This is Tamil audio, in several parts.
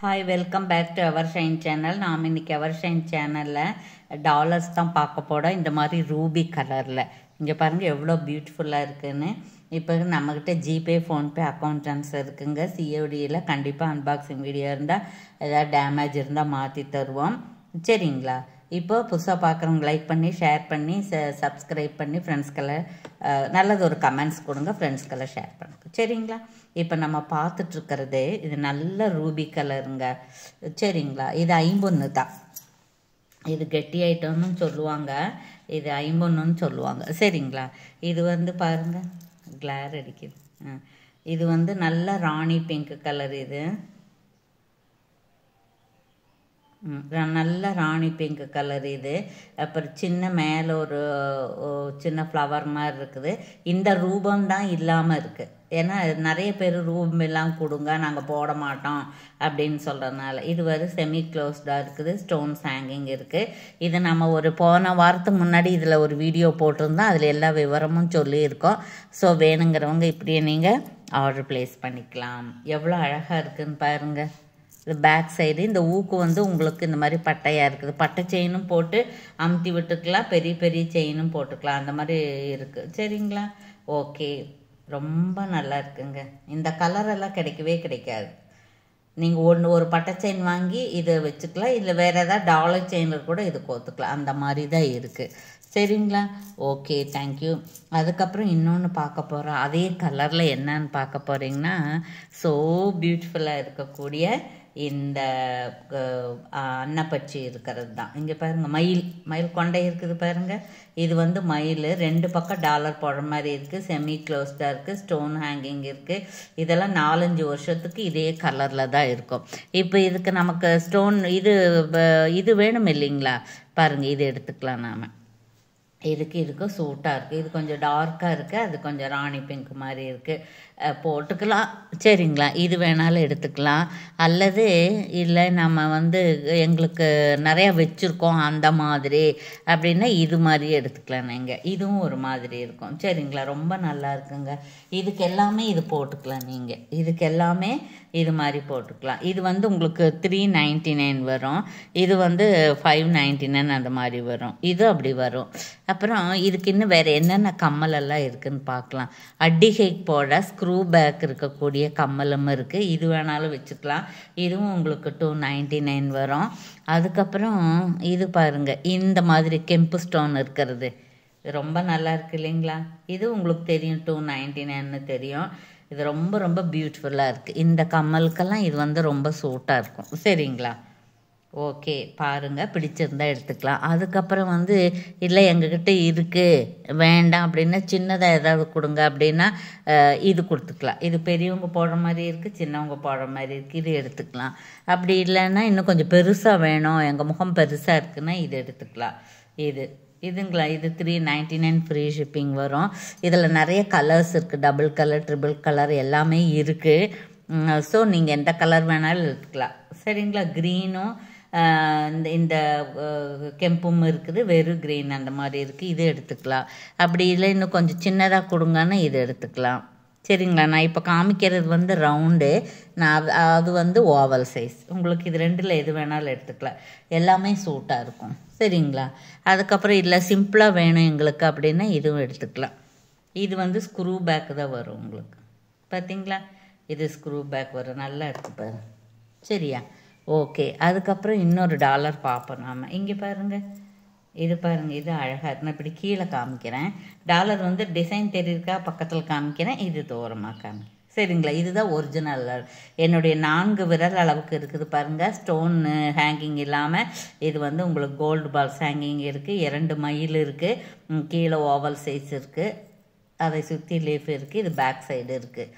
Hi welcome back to our Shine channel. நாம் இன்றைக்கி அவர் ஷைன் சேனலில் டாலர்ஸ் தான் பார்க்க போகிறோம். இந்த மாதிரி ரூபி கலரில் இங்கே பாருங்கள் எவ்வளோ பியூட்டிஃபுல்லாக இருக்குதுன்னு. இப்போ நம்மக்கிட்ட ஜிபே ஃபோன்பே அக்கௌண்ட் ட்ரான்ஸ்ஃபர் இருக்குங்க. சிஓடியில் கண்டிப்பாக அன்பாக்சிங் வீடியோ இருந்தால் ஏதாவது டேமேஜ் இருந்தால் மாற்றி தருவோம். சரிங்களா? இப்போ புதுசாக பார்க்குறவங்க லைக் பண்ணி ஷேர் பண்ணி சப்ஸ்கிரைப் பண்ணி ஃப்ரெண்ட்ஸ்கெல்லாம் நல்லது ஒரு கமெண்ட்ஸ் கொடுங்க, ஃப்ரெண்ட்ஸ்கெல்லாம் ஷேர் பண்ணுங்க. சரிங்களா? இப்போ நம்ம பார்த்துட்ருக்கிறது இது நல்ல ரூபி கலருங்க. சரிங்களா? இது 51 தான். இது கெட்டி ஐட்டம்னு சொல்லுவாங்க, இது 51ன்னு சொல்லுவாங்க. சரிங்களா? இது வந்து பாருங்கள் கிளார் அடிக்குது. இது வந்து நல்ல ராணி பிங்க் கலர். இது நல்ல ராணி பிங்க் கலர். இது அப்புறம் சின்ன மேலே ஒரு சின்ன ஃப்ளவர் மாதிரி இருக்குது. இந்த ரூபம் தான் இல்லாமல் இருக்குது. ஏன்னா நிறைய பேர் ரூபம் எல்லாம் கொடுங்க நாங்கள் போட மாட்டோம் அப்படின்னு சொல்கிறதுனால இது வந்து செமி க்ளோஸ்டாக இருக்குது. ஸ்டோன்ஸ் ஹேங்கிங் இருக்குது. இது நம்ம ஒரு போன வாரத்துக்கு முன்னாடி இதில் ஒரு வீடியோ போட்டிருந்தோம், அதில் எல்லா விவரமும் சொல்லியிருக்கோம். ஸோ வேணுங்கிறவங்க இப்படியே நீங்கள் ஆர்டர் ப்ளேஸ் பண்ணிக்கலாம். எவ்வளோ அழகாக இருக்குதுன்னு பாருங்கள். இது பேக் சைடு இந்த ஊக்கு வந்து உங்களுக்கு இந்த மாதிரி பட்டையாக இருக்குது. பட்டை செயினும் போட்டு அமுத்தி விட்டுக்கலாம், பெரிய பெரிய செயினும் போட்டுக்கலாம், அந்த மாதிரி இருக்குது. சரிங்களா? ஓகே, ரொம்ப நல்லா இருக்குங்க. இந்த கலரெல்லாம் கிடைக்கவே கிடைக்காது. நீங்கள் ஒரு பட்டை செயின் வாங்கி இதை வச்சுக்கலாம், இல்லை வேறு ஏதாவது டாலர் செயினில் கூட இது கோத்துக்கலாம். அந்த மாதிரி தான் இருக்குது. சரிங்களா? Okay, thank you. அதுக்கப்புறம் இன்னொன்று பார்க்க போகிறோம். அதே கலரில் என்னன்னு பார்க்க போகிறீங்கன்னா ஸோ பியூட்டிஃபுல்லாக இருக்கக்கூடிய இந்த அன்னப்பச்சி இருக்கிறது தான். இங்கே பாருங்கள் மயில் கொண்டை இருக்குது பாருங்கள். இது வந்து மயில் 2 பக்கம் டாலர் போடுற மாதிரி இருக்குது. செமி க்ளோஸ்டாக இருக்குது. ஸ்டோன் ஹேங்கிங் இருக்குது. இதெல்லாம் 4-5 வருஷத்துக்கு இதே கலரில் தான் இருக்கும். இப்போ இதுக்கு நமக்கு ஸ்டோன் இது வேணும் இல்லைங்களா? பாருங்கள், இது எடுத்துக்கலாம். நாம் இதுக்கு சூட்டாக இருக்குது. இது கொஞ்சம் டார்க்காக இருக்குது, அது கொஞ்சம் ராணி பிங்க் மாதிரி இருக்குது. போட்டுக்கலாம். சரிங்களா? இது வேணாலும் எடுத்துக்கலாம். அல்லது இல்லை நம்ம வந்து எங்களுக்கு நிறையா வச்சுருக்கோம் அந்த மாதிரி அப்படின்னா இது மாதிரி எடுத்துக்கலாம். நீங்கள் இதுவும் ஒரு மாதிரி இருக்கும். சரிங்களா? ரொம்ப நல்லா இருக்குங்க. இதுக்கு எல்லாமே இது போட்டுக்கலாம். நீங்கள் இதுக்கு எல்லாமே இது மாதிரி போட்டுக்கலாம். இது வந்து உங்களுக்கு 399 வரும். இது வந்து 599 அந்த மாதிரி வரும். இது அப்படி வரும். அப்புறம் இதுக்கு இன்னும் வேறு என்னென்ன கம்மலெல்லாம் இருக்குதுன்னு பார்க்கலாம். அடிகைக்கு போட ஸ்க்ரூ பேக் இருக்கக்கூடிய கம்மலும் இருக்குது. இது வேணாலும் வச்சுக்கலாம். இதுவும் உங்களுக்கு 299 வரும். அதுக்கப்புறம் இது பாருங்கள், இந்த மாதிரி கெம்பு ஸ்டோன் இருக்கிறது ரொம்ப நல்லா இருக்குது இல்லைங்களா? இது உங்களுக்கு தெரியும், 299ன்னு தெரியும். இது ரொம்ப ரொம்ப பியூட்டிஃபுல்லாக இருக்குது. இந்த கம்மலுக்கெல்லாம் இது வந்து ரொம்ப சூட்டாக இருக்கும். சரிங்களா? ஓகே, பாருங்கள், பிடிச்சிருந்தா எடுத்துக்கலாம். அதுக்கப்புறம் வந்து இல்லை எங்ககிட்ட இருக்குது வேண்டாம் அப்படின்னா சின்னதாக ஏதாவது கொடுங்க அப்படின்னா இது கொடுத்துக்கலாம். இது பெரியவங்க போடுற மாதிரி இருக்குது, சின்னவங்க போடுற மாதிரி இருக்குது. இது எடுத்துக்கலாம். அப்படி இல்லைன்னா இன்னும் கொஞ்சம் பெருசாக வேணும், எங்கள் முகம் பெருசாக இருக்குன்னா இது எடுத்துக்கலாம். இதுங்களா? இது 399 ஃப்ரீ ஷிப்பிங் வரும். இதில் நிறைய கலர்ஸ் இருக்குது. டபுள் கலர், ட்ரிபிள் கலர் எல்லாமே இருக்குது. ஸோ நீங்கள் எந்த கலர் வேணாலும் எடுத்துக்கலாம். சரிங்களா? க்ரீனும் இந்த கெம்பும் இருக்குது, வெறும் க்ரீன் அந்த மாதிரி இருக்குது. இது எடுத்துக்கலாம். அப்படி இல்லை இன்னும் கொஞ்சம் சின்னதாக கொடுங்கன்னா இது எடுத்துக்கலாம். சரிங்களா? நான் இப்போ காமிக்கிறது வந்து ரவுண்டு, அது வந்து ஓவல் சைஸ். உங்களுக்கு இது 2ல் எது வேணாலும் எடுத்துக்கலாம். எல்லாமே சூட்டாக இருக்கும். சரிங்களா? அதுக்கப்புறம் இல்லை சிம்பிளாக வேணும் எங்களுக்கு அப்படின்னா இதுவும் எடுத்துக்கலாம். இது வந்து ஸ்க்ரூ பேக் தான் வரும் உங்களுக்கு. பார்த்தீங்களா? இது ஸ்க்ரூ பேக் வரும். நல்லா எடுத்துப்பாரு. சரியா? ஓகே. அதுக்கப்புறம் இன்னொரு டாலர் பார்ப்போம் நாம். இங்கே பாருங்கள், இது பாருங்கள், இது அழகாக இருக்கு. நான் இப்படி கீழே காமிக்கிறேன். டாலர் வந்து டிசைன் தெரியிருக்கா பக்கத்தில் காமிக்கிறேன், இது தூரமாக காமிக்கிறேன். சரிங்களா? இதுதான் ஒரிஜினல். என்னுடைய 4 விரல் அளவுக்கு இருக்குது பாருங்கள். ஸ்டோன் ஹேங்கிங் இல்லாமல் இது வந்து உங்களுக்கு கோல்டு பால்ஸ் ஹேங்கிங் இருக்குது. 2 மயில் இருக்குது. கீழே ஓவல் சைஸ் இருக்குது. அதை சுற்றி லீஃப் இருக்குது. இது பேக் சைடு இருக்குது.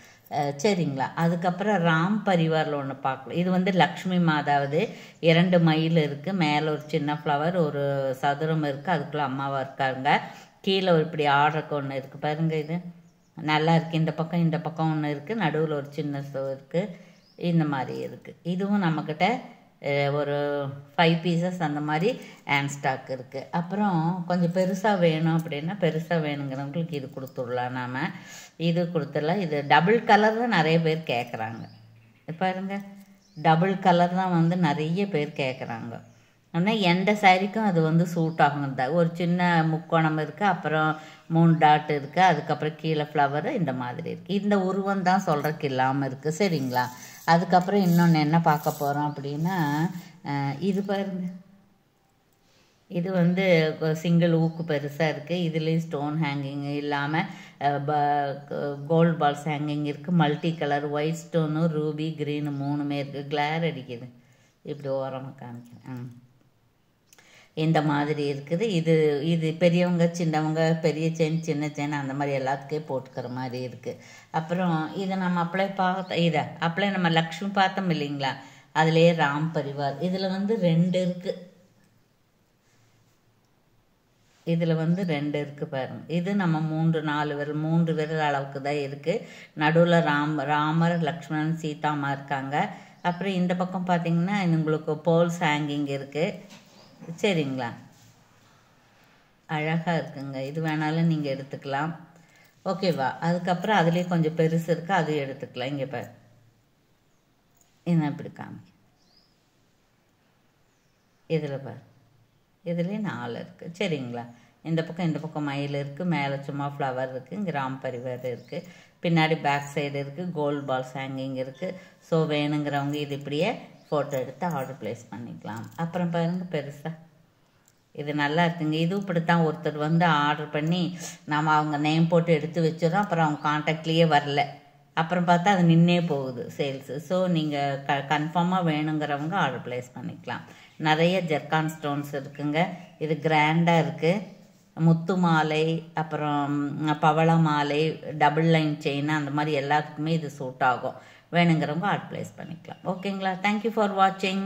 சரிங்களா? அதுக்கப்புறம் ராம் பரிவாரில் ஒன்று பார்க்கலாம். இது வந்து லக்ஷ்மி மாதாவது 2 மயில் இருக்குது. மேலே ஒரு சின்ன ஃப்ளவர், ஒரு சதுரம் இருக்குது, அதுக்குள்ளே அம்மாவாக இருக்காங்க. கீழே இப்படி ஆர்டருக்கு ஒன்று இருக்குது பாருங்கள். இது நல்லா இருக்குது. இந்த பக்கம் ஒன்று இருக்குது, நடுவில் ஒரு சின்ன இருக்குது. இந்த மாதிரி இருக்குது. இதுவும் நம்மக்கிட்ட ஒரு 5 பீசஸ் அந்த மாதிரி ஹேண்ட் ஸ்டாக் இருக்குது. அப்புறம் கொஞ்சம் பெருசாக வேணும் அப்படின்னா பெருசாக வேணுங்கிறவங்களுக்கு இது கொடுத்துடலாம். நாம் இது கொடுத்துடலாம். இது டபுள் கலர் தான் நிறைய பேர் கேட்குறாங்க. பாருங்கள், டபுள் கலர் தான் வந்து நிறைய பேர் கேட்குறாங்க. ஆனால் எந்த சாரிக்கும் அது வந்து சூட் ஆகும் தான். ஒரு சின்ன முக்கோணம் இருக்குது, அப்புறம் 3 டாட் இருக்குது, அதுக்கப்புறம் கீழே ஃப்ளவரு இந்த மாதிரி இருக்குது. இந்த உருவம் தான் சொல்கிறதுக்கு இல்லாமல் இருக்குது. சரிங்களா? அதுக்கப்புறம் இன்னொன்று என்ன பார்க்க போகிறோம் அப்படின்னா, இது பாருங்க. இது வந்து சிங்கிள் ஊக்கு பெருசாக இருக்குது. இதுலேயும் ஸ்டோன் ஹேங்கிங் இல்லாமல் கோல்டு பால்ஸ் ஹேங்கிங் இருக்குது. Multi colour white stone ruby green 3மே இருக்குது. கிளார் அடிக்குது. இப்படி ஓரமாக காமிக்கிறேன். இந்த மாதிரி இருக்குது. இது இது பெரியவங்க சின்னவங்க பெரிய செயின் சின்ன செயின் அந்த மாதிரி எல்லாத்துக்கே போட்டுக்கிற மாதிரி இருக்குது. அப்புறம் இதை நம்ம அப்ளை நம்ம லக்ஷ்மி பார்த்தோம் இல்லைங்களா, அதுலேயே ராம் பரிவார். இதில் வந்து 2 இருக்குது. இதில் வந்து 2 இருக்குது பாருங்க. இது நம்ம 3 விரல் அளவுக்கு தான் இருக்குது. நடுவில் ராமர் லக்ஷ்மணன் சீதாமா இருக்காங்க. அப்புறம் இந்த பக்கம் பார்த்தீங்கன்னா உங்களுக்கு போல்ஸ் ஹேங்கிங் இருக்குது. சரிங்களா? அழகாக இருக்குங்க. இது வேணாலும் நீங்கள் எடுத்துக்கலாம். ஓகேவா? அதுக்கப்புறம் அதுலேயே கொஞ்சம் பெருசு இருக்குது, அதுவும் எடுத்துக்கலாம். இங்கே பாரு, என்ன இப்படி காமி, இதில் பாரு, இதுலேயும் 4 இருக்குது. சரிங்களா? இந்த பக்கம் மயில் இருக்குது, மேலே சும்மா ஃப்ளவர் இருக்குது, இங்கே ராம் பரிவார் இருக்குது, பின்னாடி பேக் சைடு இருக்குது, கோல்டு பால்ஸ் ஹேங்கிங் இருக்குது. ஸோ வேணுங்கிறவங்க இது இப்படியே ஃபோட்டோ எடுத்து ஆர்டர் ப்ளேஸ் பண்ணிக்கலாம். அப்புறம் பாருங்க பெருசாக இது நல்லா இருக்குங்க. இது இப்படித்தான் ஒருத்தர் வந்து ஆர்டர் பண்ணி நம்ம அவங்க நேம் போட்டு எடுத்து வச்சிடறோம். அப்புறம் அவங்க கான்டாக்ட்லேயே வரல. அப்புறம் பார்த்தா அது நின்னே போகுது சேல்ஸு. ஸோ நீங்கள் கன்ஃபார்மாக வேணுங்கிறவங்க ஆர்டர் ப்ளேஸ் பண்ணிக்கலாம். நிறைய ஜெர்கான் ஸ்டோன்ஸ் இருக்குங்க. இது கிராண்டாக இருக்குது. முத்து மாலை, அப்புறம் பவள மாலை, டபுள் லைன் செயின், அந்த மாதிரி எல்லாத்துக்குமே இது சூட் ஆகும். வேணுங்கிறவங்க ஆர்டர் ப்ளேஸ் பண்ணிக்கலாம். ஓகேங்களா? தேங்க்யூ ஃபார் வாட்சிங்.